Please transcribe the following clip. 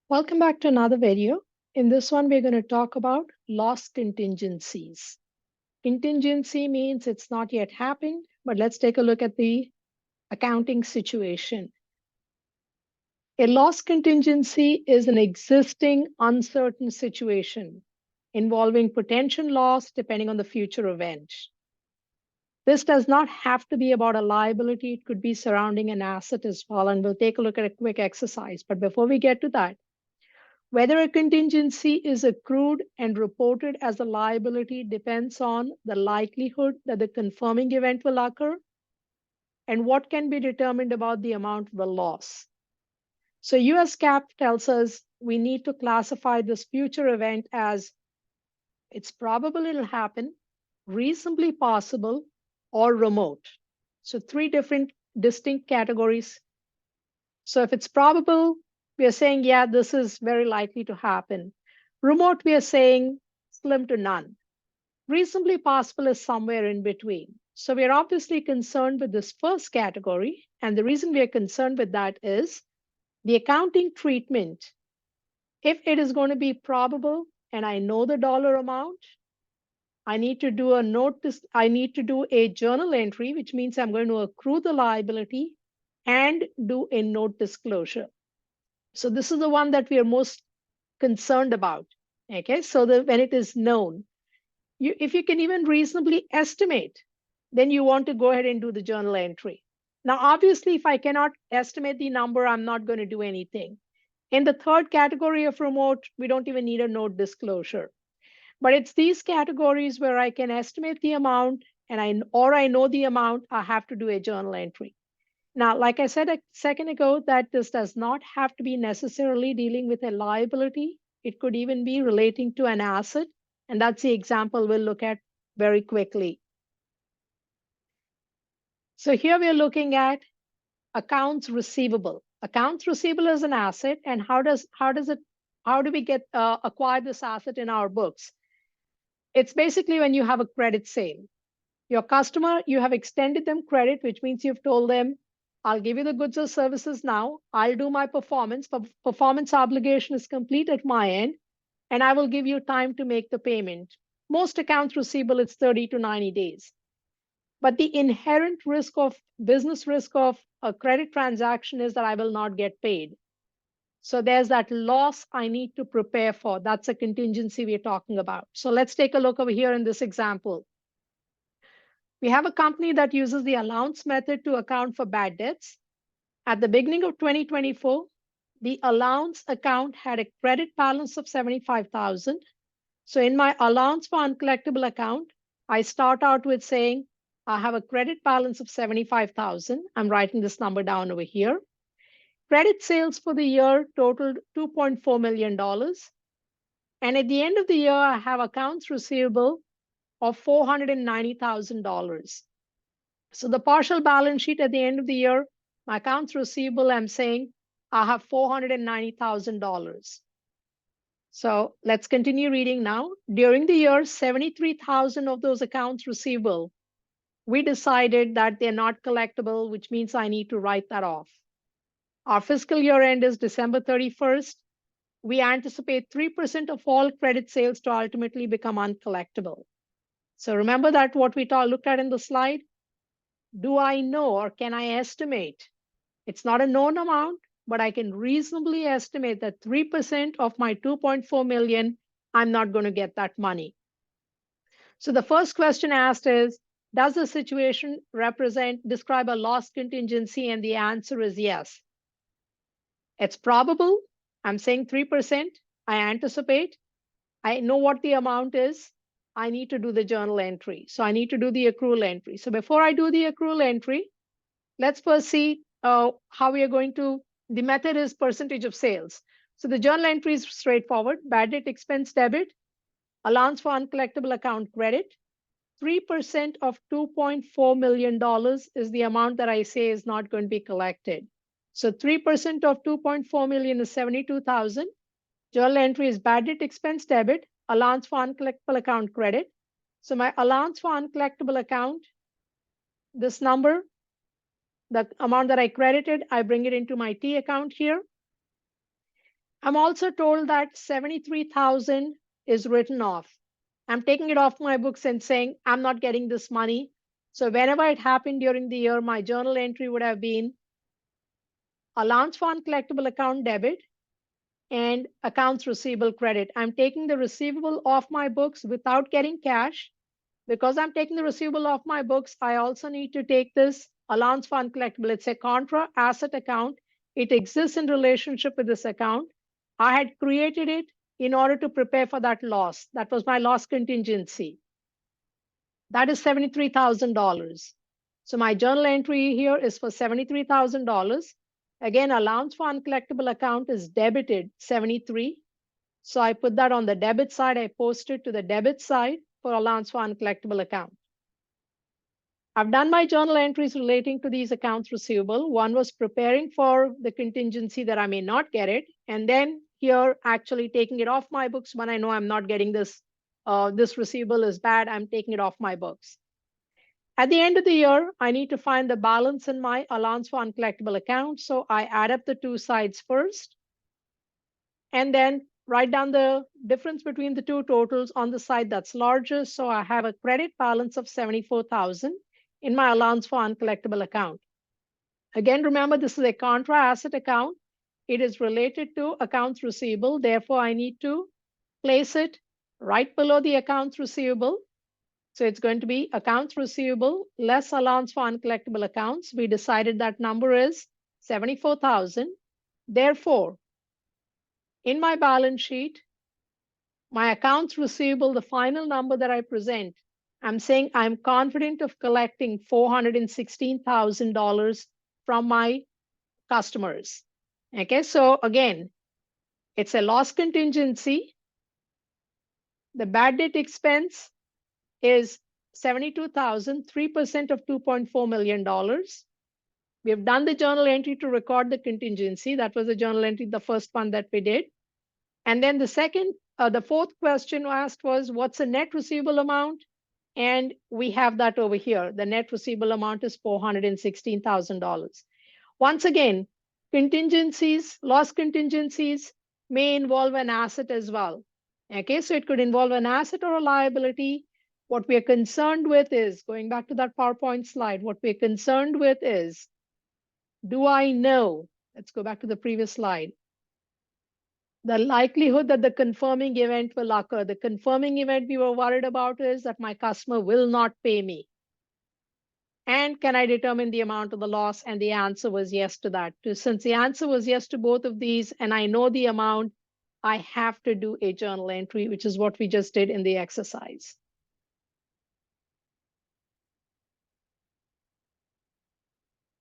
Welcome back to another video. In this one, we're going to talk about loss contingencies. Contingency means it's not yet happened, but let's take a look at the accounting situation. A loss contingency is an existing uncertain situation involving potential loss depending on the future event. This does not have to be about a liability. It could be surrounding an asset as well. And we'll take a look at a quick exercise. But before we get to that, whether a contingency is accrued and reported as a liability depends on the likelihood that the confirming event will occur and what can be determined about the amount of the loss. So US GAAP tells us we need to classify this future event as it's probable it'll happen, reasonably possible, or remote. So three different distinct categories. So if it's probable, we are saying, yeah, this is very likely to happen. Remote, we are saying slim to none. Reasonably possible is somewhere in between. So we are obviously concerned with this first category. And the reason we are concerned with that is the accounting treatment. If it is going to be probable and I know the dollar amount, I need to do a journal entry, which means I'm going to accrue the liability and do a note disclosure. So this is the one that we are most concerned about. Okay, so when it is known, if you can even reasonably estimate, then you want to go ahead and do the journal entry. Now, obviously, if I cannot estimate the number, I'm not going to do anything. In the third category of remote, we don't even need a note disclosure. But it's these categories where I can estimate the amount and I know the amount, I have to do a journal entry. Now, like I said a second ago, that this does not have to be necessarily dealing with a liability. It could even be relating to an asset. And that's the example we'll look at very quickly. So here we're looking at accounts receivable. Accounts receivable is an asset. And how do we acquire this asset in our books? It's basically when you have a credit sale. Your customer, you have extended them credit, which means you've told them, I'll give you the goods or services now. I'll do my performance, but performance obligation is complete at my end, and I will give you time to make the payment. Most accounts receivable, it's 30 to 90 days. But the inherent business risk of a credit transaction is that I will not get paid. So there's that loss I need to prepare for. That's a contingency we're talking about. So let's take a look over here in this example. We have a company that uses the allowance method to account for bad debts. At the beginning of 2024, the allowance account had a credit balance of $75,000. So in my allowance for uncollectible account, I start out with saying, I have a credit balance of 75,000. I'm writing this number down over here. Credit sales for the year totaled $2.4 million. And at the end of the year, I have accounts receivable of $490,000. So the partial balance sheet at the end of the year, my accounts receivable, I'm saying I have $490,000. So let's continue reading now. During the year, 73,000 of those accounts receivable, we decided that they're not collectible, which means I need to write that off. Our fiscal year end is December 31st. We anticipate 3% of all credit sales to ultimately become uncollectible. So remember that what we looked at in the slide? Do I know or can I estimate? It's not a known amount, but I can reasonably estimate that 3% of my 2.4 million, I'm not going to get that money. So the first question asked is, does the situation describe a loss contingency? And the answer is yes. It's probable. I'm saying 3%. I anticipate. I know what the amount is. I need to do the journal entry. So I need to do the accrual entry. So before I do the accrual entry, let's first see how we are going to, the method is percentage of sales. So the journal entry is straightforward. Bad debt expense debit, allowance for uncollectible account credit. 3% of $2.4 million is the amount that I say is not going to be collected. So 3% of 2.4 million is 72,000. Journal entry is bad debt expense debit, allowance for uncollectible account credit. So my allowance for uncollectible account, this number, the amount that I credited, I bring it into my T account here. I'm also told that 73,000 is written off. I'm taking it off my books and saying, I'm not getting this money. So whenever it happened during the year, my journal entry would have been allowance for uncollectible account debit and accounts receivable credit. I'm taking the receivable off my books without getting cash. Because I'm taking the receivable off my books, I also need to take this allowance for uncollectible. It's a contra asset account. It exists in relationship with this account. I had created it in order to prepare for that loss. That was my loss contingency. That is $73,000. So my journal entry here is for $73,000. Again, allowance for uncollectible account is debited 73. So I put that on the debit side. I posted to the debit side for allowance for uncollectible account. I've done my journal entries relating to these accounts receivable. One was preparing for the contingency that I may not get it. And then here actually taking it off my books when I know I'm not getting this, this receivable is bad, I'm taking it off my books. At the end of the year, I need to find the balance in my allowance for uncollectible account. So I add up the two sides first and then write down the difference between the two totals on the side that's larger. So I have a credit balance of 74,000 in my allowance for uncollectible account. Again, remember this is a contra asset account. It is related to accounts receivable. Therefore, I need to place it right below the accounts receivable. So it's going to be accounts receivable less allowance for uncollectible accounts. We decided that number is 74,000. Therefore, in my balance sheet, my accounts receivable, the final number that I present, I'm saying I'm confident of collecting $416,000 from my customers. Okay, so again, it's a loss contingency. The bad debt expense is 72,000, 3% of $2.4 million. We have done the journal entry to record the contingency. That was the journal entry, the first one that we did. And then the fourth question asked was, what's the net receivable amount? And we have that over here. The net receivable amount is $416,000. Once again, contingencies, loss contingencies may involve an asset as well. Okay, so it could involve an asset or a liability. What we are concerned with is, going back to that PowerPoint slide, what we're concerned with is, do I know? Let's go back to the previous slide. The likelihood that the confirming event will occur. The confirming event we were worried about is that my customer will not pay me. And can I determine the amount of the loss? And the answer was yes to that. Since the answer was yes to both of these, and I know the amount, I have to do a journal entry, which is what we just did in the exercise.